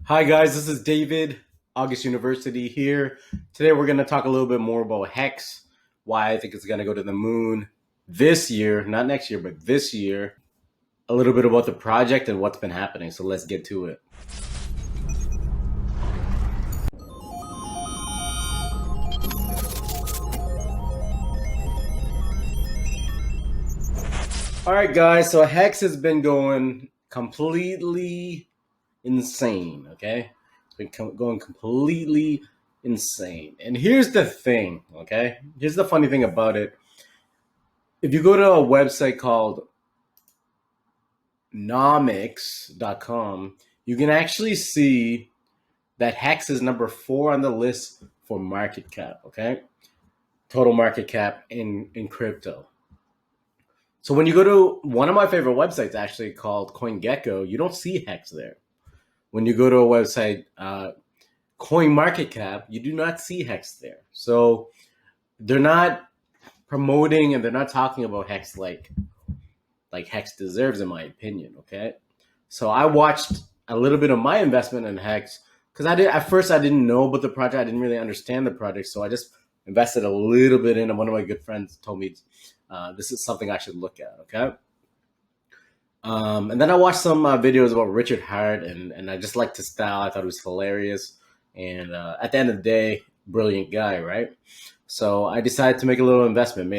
Hi guys, this is David, August University here. Today we're going to talk a little bit more about Hex, why I think it's going to go to the moon this year, not next year, but this year. A little bit about the project and what's been happening. So let's get to it. All right, guys. So Hex has been going completely insane. Okay, it's been going completely insane. And here's the thing. Okay, here's the funny thing about it. If you go to a website called Nomix.com, you can actually see that Hex is number 4 on the list for market cap. Okay, total market cap in crypto. So when you go to one of my favorite websites, actually called CoinGecko, you don't see Hex there. When you go to a website, CoinMarketCap, you do not see Hex there. So they're not promoting and they're not talking about Hex like Hex deserves, in my opinion. Okay, so I watched a little bit of my investment in Hex because at first I didn't know about the project. I didn't really understand the project, so I just invested a little bit in it. One of my good friends told me this is something I should look at. Okay. And then I watched some videos about Richard Hart, and I just liked his style. I thought it was hilarious. And at the end of the day, brilliant guy, right? So I decided to make a little investment,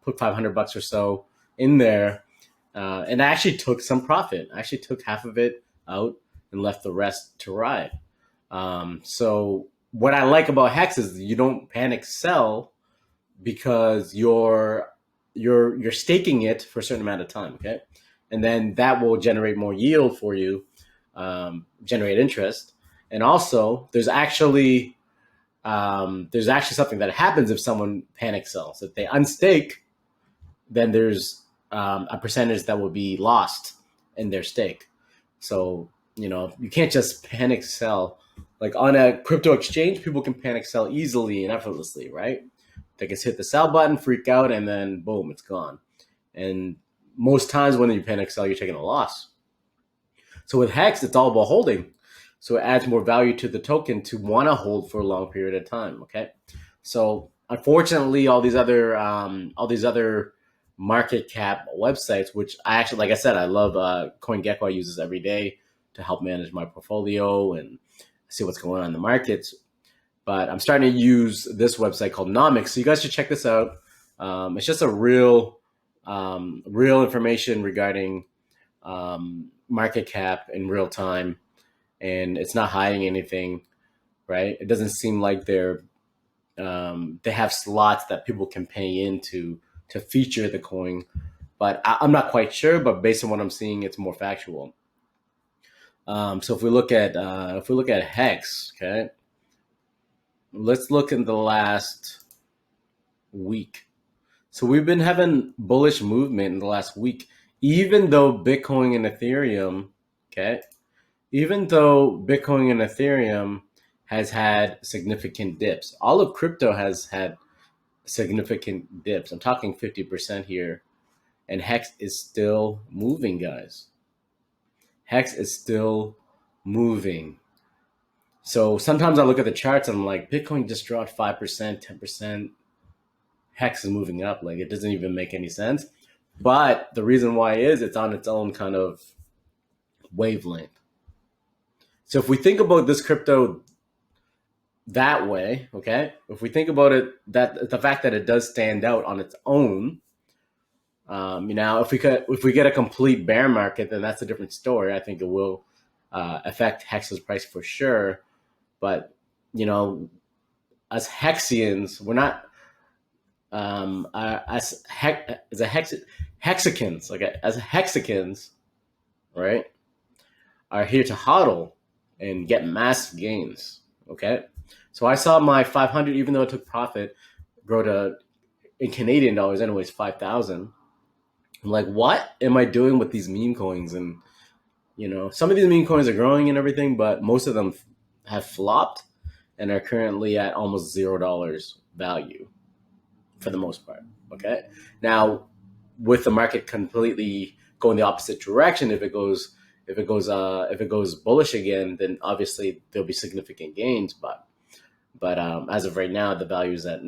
put $500 or so in there. And I actually took some profit. I actually took half of it out and left the rest to ride. So what I like about Hex is you don't panic sell because you're staking it for a certain amount of time. Okay, and then that will generate more yield for you, generate interest, and also there's actually something that happens if someone panic sells. If they unstake, then there's a percentage that will be lost in their stake. So you can't just panic sell. Like on a crypto exchange, people can panic sell easily and effortlessly, right? They can hit the sell button, freak out, and then boom, it's gone. And most times when you panic sell, you're taking a loss. So with Hex, it's all about holding. So it adds more value to the token to want to hold for a long period of time. Okay. So unfortunately, all these other market cap websites, which I actually, like I said, I love CoinGecko. I use this every day to help manage my portfolio and see what's going on in the markets. But I'm starting to use this website called Nomix. So you guys should check this out. It's just a real information regarding market cap in real time, and it's not hiding anything, right? It doesn't seem like they have slots that people can pay into to feature the coin, but I'm not quite sure. But based on what I'm seeing, it's more factual. So if we look at Hex, okay, let's look in the last week. So we've been having bullish movement in the last week, even though Bitcoin and Ethereum, okay, even though Bitcoin and Ethereum has had significant dips. All of crypto has had significant dips. I'm talking 50% here. And Hex is still moving, guys. Hex is still moving. So sometimes I look at the charts and I'm like, Bitcoin just dropped 5%, 10%. Hex is moving up. Like, it doesn't even make any sense. But the reason why is it's on its own kind of wavelength. So if we think about this crypto that way, okay, if we think about it, that the fact that it does stand out on its own, now if we get a complete bear market, then that's a different story. I think it will affect Hex's price for sure. But as Hexians, we're not Hexicans, like as Hexicans, right, are here to hodl and get massive gains. Okay, so I saw my 500, even though it took profit, grow to, in Canadian dollars, anyways, 5,000. I'm like, what am I doing with these meme coins? And some of these meme coins are growing and everything, but most of them have flopped and are currently at almost $0 value for the most part. Okay, now with the market completely going the opposite direction, if If it goes bullish again, then obviously there'll be significant gains. But as of right now, the value is at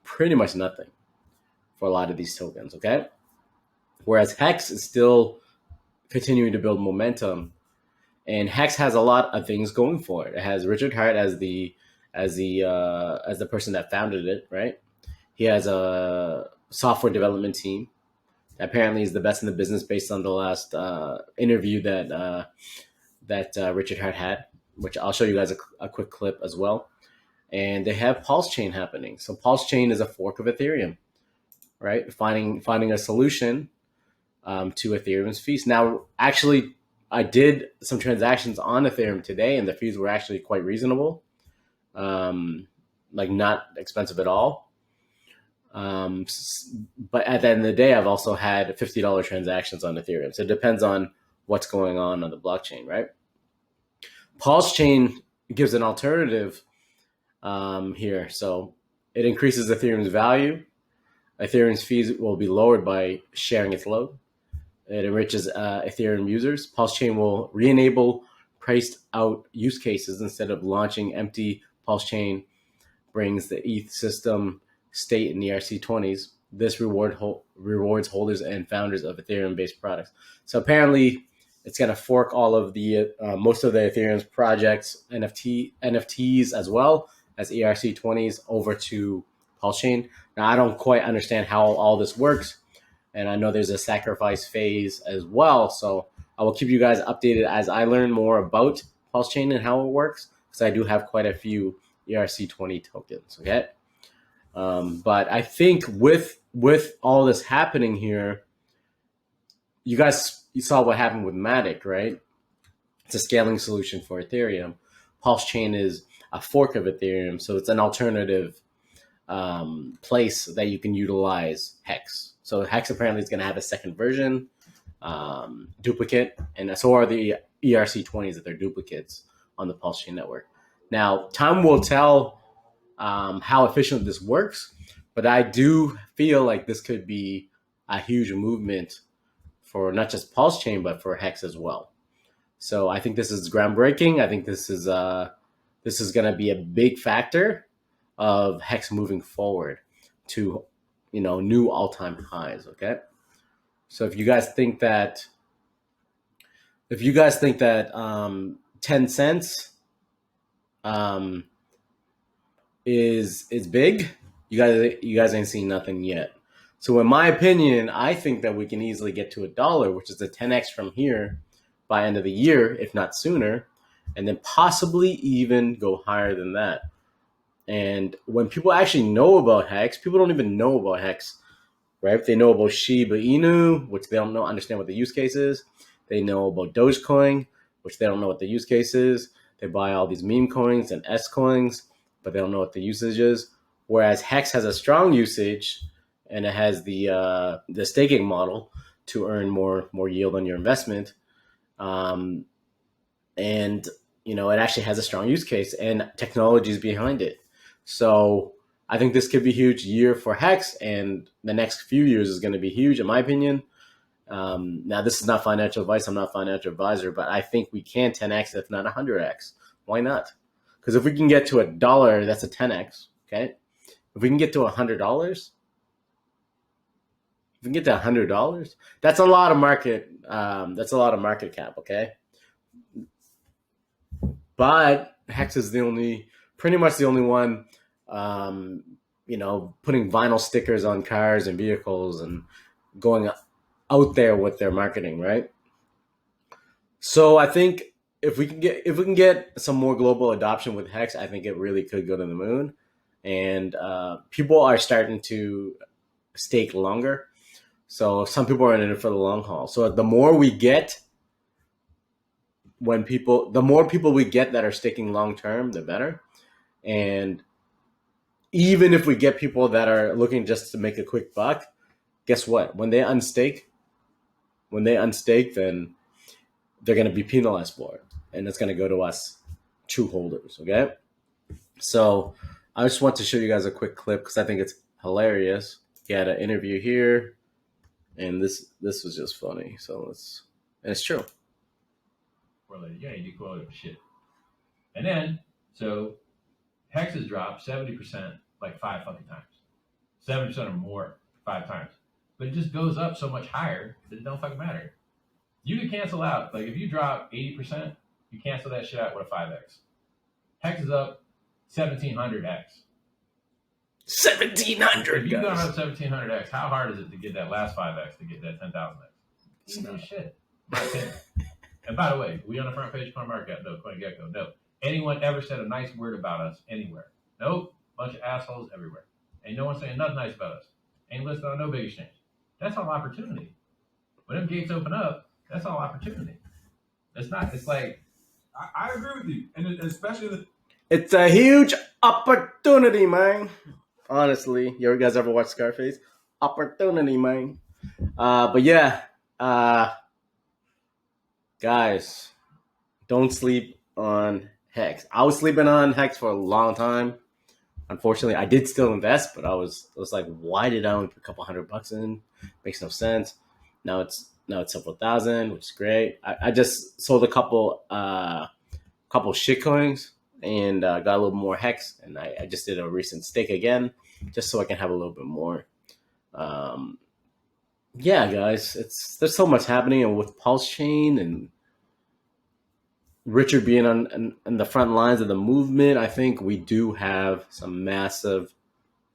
pretty much nothing for a lot of these tokens. Okay, whereas Hex is still continuing to build momentum, and Hex has a lot of things going for it. It has Richard Hart as the person that founded it, right? He has a software development team that apparently is the best in the business based on the last interview that Richard Hart had, which I'll show you guys a quick clip as well. And they have PulseChain happening. So PulseChain is a fork of Ethereum, right? Finding a solution to Ethereum's fees. Now, actually, I did some transactions on Ethereum today, and the fees were actually quite reasonable, like not expensive at all. But at the end of the day, I've also had $50 transactions on Ethereum. So it depends on what's going on the blockchain, right? PulseChain gives an alternative here. So it increases Ethereum's value. Ethereum's fees will be lowered by sharing its load. It enriches Ethereum users. PulseChain will re-enable priced out use cases instead of launching empty. PulseChain brings the ETH system state in ERC20s. This rewards holders and founders of Ethereum-based products. So apparently, it's going to fork all of the most of the Ethereum's projects, NFTs as well as ERC20s over to PulseChain. Now, I don't quite understand how all this works, and I know there's a sacrifice phase as well. So I will keep you guys updated as I learn more about PulseChain and how it works, because I do have quite a few ERC20 tokens. Okay, but I think with all this happening here, you saw what happened with Matic, right? It's a scaling solution for Ethereum. PulseChain is a fork of Ethereum, so it's an alternative place that you can utilize Hex. So Hex apparently is going to have a second version, duplicate, and so are the ERC20s that they're duplicates on the PulseChain network. Now, time will tell how efficient this works, but I do feel like this could be a huge movement for not just PulseChain, but for Hex as well. So I think this is groundbreaking. I think this is going to be a big factor of Hex moving forward to, new all-time highs. Okay, so if you guys think that 10 cents is big, you guys ain't seen nothing yet. So in my opinion, I think that we can easily get to $1, which is a 10x from here by end of the year, if not sooner, and then possibly even go higher than that. And when people actually know about Hex, people don't even know about Hex, right? They know about Shiba Inu, which they don't understand what the use case is. They know about Dogecoin, which they don't know what the use case is. They buy all these meme coins and S coins, but they don't know what the usage is. Whereas Hex has a strong usage, and it has the staking model to earn more yield on your investment, and it actually has a strong use case and technologies behind it. So I think this could be a huge year for Hex, and the next few years is going to be huge, in my opinion. Now, this is not financial advice. I'm not a financial advisor, but I think we can 10x, if not 100x. Why not? Because if we can get to $1, that's a 10x. Okay, if we can get to $100, if we can get to $100, that's a lot of market. That's a lot of market cap. Okay, but Hex is pretty much the only one, putting vinyl stickers on cars and vehicles and going out there with their marketing, right? So I think if we can get some more global adoption with Hex, I think it really could go to the moon. And people are starting to stake longer. So some people are in it for the long haul. So the more people we get that are staking long term, the better. And even if we get people that are looking just to make a quick buck, guess what? When they unstake, then they're going to be penalized for it, and it's going to go to us true holders. Okay, so I just want to show you guys a quick clip because I think it's hilarious. He had an interview here, and this was just funny. So it's true. correlated. You ain't decorrelated for shit. And then, so Hex has dropped 70% like 5 fucking times. 70% or more 5 times. But it just goes up so much higher that it don't fucking matter. You can cancel out. Like if you drop 80%, you cancel that shit out with a 5x. Hex is up 1700x. 1700. If you go up 1700x, how hard is it to get that last 5x to get that 10,000x? It's no shit. My opinion. And by the way, we on the front page of CoinMarketCap? No. CoinGecko? No. Anyone ever said a nice word about us anywhere? Nope. Bunch of assholes everywhere. Ain't no one saying nothing nice about us. Ain't listed on no big exchange. That's all opportunity. When them gates open up, that's all opportunity. It's not. It's like I agree with you, and especially it's a huge opportunity, man. Honestly, you guys ever watch Scarface? Opportunity, man. But yeah, guys, don't sleep on Hex. I was sleeping on Hex for a long time. Unfortunately, I did still invest, but I was like, why did I only put a couple $100 in? Makes no sense. Now it's several thousand, which is great. I just sold a couple shitcoins and got a little more Hex, and I just did a recent stake again, just so I can have a little bit more. Yeah, guys, there's so much happening, and with PulseChain and Richard being on the front lines of the movement, I think we do have some massive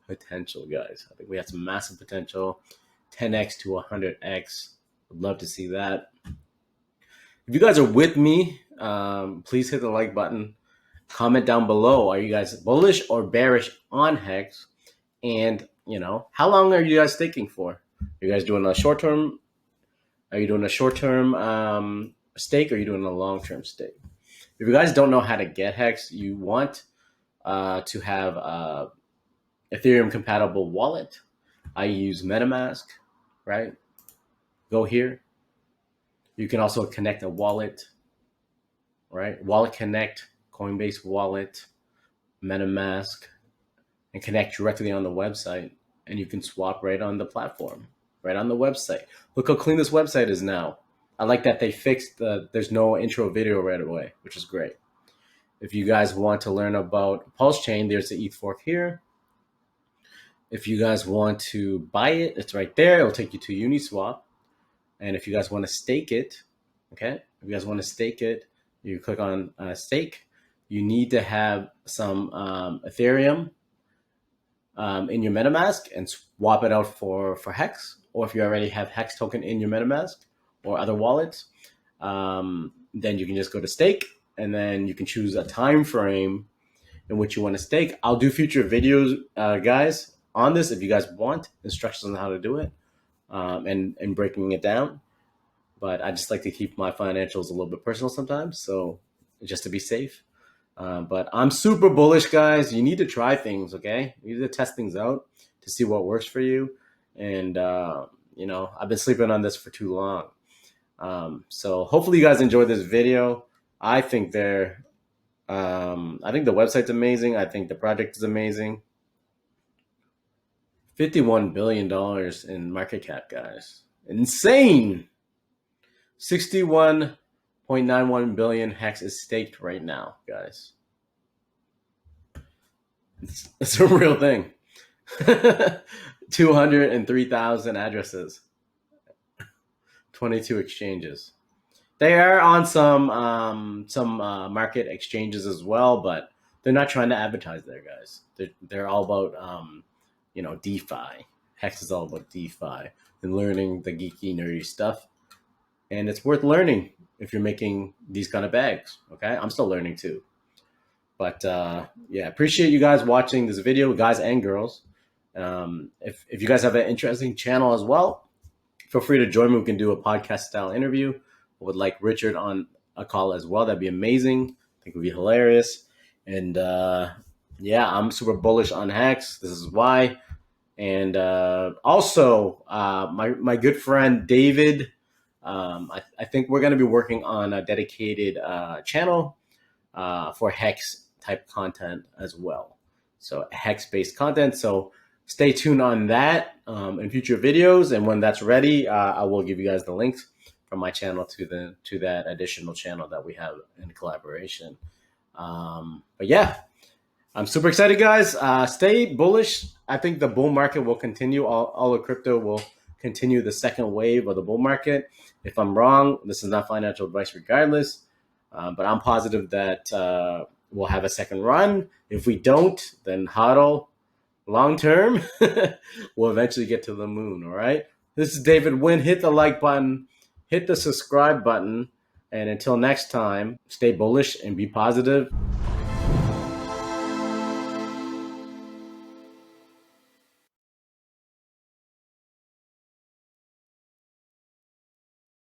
potential, guys. I think we have some massive potential, 10x to 100x. Would love to see that. If you guys are with me, please hit the like button. Comment down below. Are you guys bullish or bearish on Hex? And, how long are you guys staking for? Are you guys doing a short term? Are you doing a short term stake, or are you doing a long term stake? If you guys don't know how to get Hex, you want to have a Ethereum compatible wallet. I use MetaMask, right? Go here. You can also connect a wallet, right? Wallet Connect, Coinbase Wallet, MetaMask, and connect directly on the website. And you can swap right on the platform, right on the website. Look how clean this website is now. I like that they fixed there's no intro video right away, which is great. If you guys want to learn about PulseChain, there's the ETH fork here. If you guys want to buy it, it's right there. It'll take you to Uniswap. And if you guys want to stake it, okay? If you guys want to stake it, you click on stake. You need to have some Ethereum in your MetaMask and swap it out for Hex. Or if you already have Hex token in your MetaMask or other wallets, then you can just go to stake, and then you can choose a time frame in which you want to stake. I'll do future videos, guys, on this if you guys want instructions on how to do it and breaking it down. But I just like to keep my financials a little bit personal sometimes, so just to be safe. But I'm super bullish, guys. You need to try things, okay? You need to test things out to see what works for you. And, I've been sleeping on this for too long. So hopefully you guys enjoyed this video. I think the website's amazing. I think the project is amazing. $51 billion in market cap, guys. Insane. 61.91 billion Hex is staked right now, guys. It's a real thing. 203,000 addresses. 22 exchanges. They are on some market exchanges as well, but they're not trying to advertise there, guys. They're all about DeFi. Hex is all about DeFi and learning the geeky, nerdy stuff. And it's worth learning if you're making these kind of bags, okay? I'm still learning too. But appreciate you guys watching this video, guys and girls. If you guys have an interesting channel as well, feel free to join me. We can do a podcast style interview. I would like Richard on a call as well. That'd be amazing. I think it would be hilarious. And I'm super bullish on Hex. This is why. And also, my good friend David, I think we're going to be working on a dedicated channel for Hex type content as well. So Hex based content. So stay tuned on that in future videos. And when that's ready, I will give you guys the links from my channel to that additional channel that we have in collaboration. But yeah, I'm super excited, guys. Stay bullish. I think the bull market will continue. All of crypto will continue the second wave of the bull market. If I'm wrong, this is not financial advice regardless. But I'm positive that we'll have a second run. If we don't, then hodl long term. We'll eventually get to the moon. All right. This is David Wynn. Hit the like button, hit the subscribe button. And until next time, stay bullish and be positive.